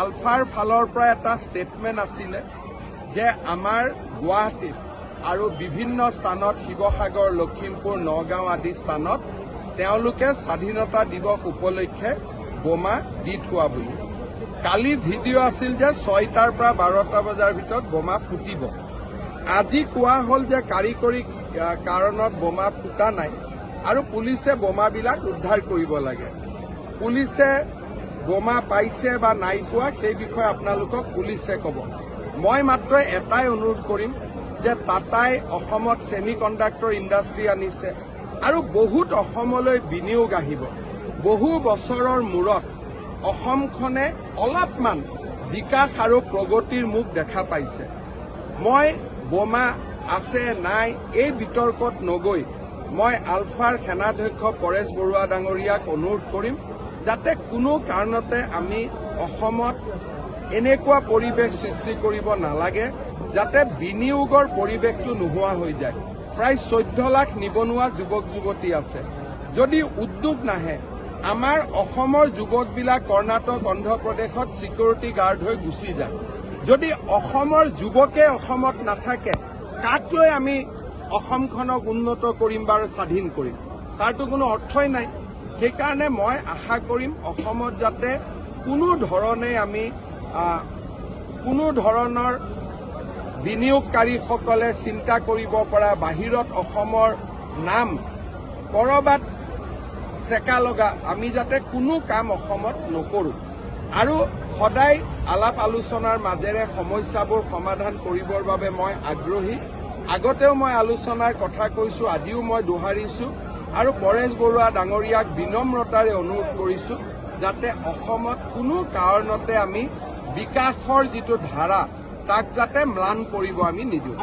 আলফাৰ ফালৰ পৰা এটা ষ্টেটমেণ্ট আছিলে যে আমাৰ গুৱাহাটীত আৰু বিভিন্ন স্থানত শিৱসাগৰ, লখিমপুৰ, নগাঁও আদি স্থানত তেওঁলোকে স্বাধীনতা দিৱস উপলক্ষে বোমা দি থোৱা বুলি। কালি ভিডিঅ' আছিল যে 6টাৰ পৰা 12টা বজাৰ ভিতৰত বোমা ফুটিব। আজি কোৱা হ'ল যে কাৰিকৰী কাৰণত বোমা ফুটা নাই আৰু পুলিচে বোমাবিলাক উদ্ধাৰ কৰিব লাগে। পুলিচে বোমা পাইছে বা নাই পোৱা সেই বিষয়ে আপোনালোকক পুলিচে ক'ব। মই মাত্ৰ এটাই অনুৰোধ কৰিম যে টাটাই অসমত ছেমি কণ্ডাক্টৰ ইণ্ডাষ্ট্ৰী আনিছে আৰু বহুত অসমলৈ বিনিয়োগ আহিব। বহু বছৰৰ মূৰত অসমখনে অলপমান বিকাশ আৰু প্ৰগতিৰ মুখ দেখা পাইছে। মই বোমা আছে নাই এই বিতৰ্কত নগৈ মই আলফাৰ সেনাধ্যক্ষ পৰেশ বৰুৱা ডাঙৰীয়াক অনুৰোধ কৰিম যাতে কোনো কাৰণতে আমি অসমত এনেকুৱা পৰিৱেশ সৃষ্টি কৰিব নালাগে যাতে বিনিয়োগৰ পৰিৱেশটো নোহোৱা হৈ যায়। প্ৰায় 14 লাখ নিবনুৱা যুৱক যুৱতী আছে। যদি উদ্যোগ নাহে, আমাৰ অসমৰ যুৱকবিলাক কৰ্ণাটক, অন্ধ্ৰপ্ৰদেশত ছিকিউৰিটি গাৰ্ড হৈ গুচি যায়। যদি অসমৰ যুৱকে অসমত নাথাকে, কাক লৈ আমি অসমখনক উন্নত কৰিম বা স্বাধীন কৰিম? তাৰতো কোনো অৰ্থই নাই। সেইকাৰণে মই আশা কৰিম অসমত যাতে কোনো ধৰণৰ বিনিয়োগকাৰীসকলে চিন্তা কৰিব পৰা বাহিৰত অসমৰ নাম কৰবাত চেকা লগা আমি যাতে কোনো কাম অসমত নকৰোঁ আৰু সদায় আলাপ আলোচনাৰ মাজেৰে সমস্যাবোৰ সমাধান কৰিবৰ বাবে মই আগ্ৰহী। আগতেও মই আলোচনাৰ কথা কৈছোঁ, আজিও মই দোহাৰিছোঁ আৰু পৰেশ বৰুৱা ডাঙৰীয়াক বিনম্ৰতাৰে অনুৰোধ কৰিছোঁ যাতে অসমত কোনো কাৰণতে আমি বিকাশৰ যিটো ধাৰা তাক যাতে ম্লান কৰিব আমি নিদিওঁ।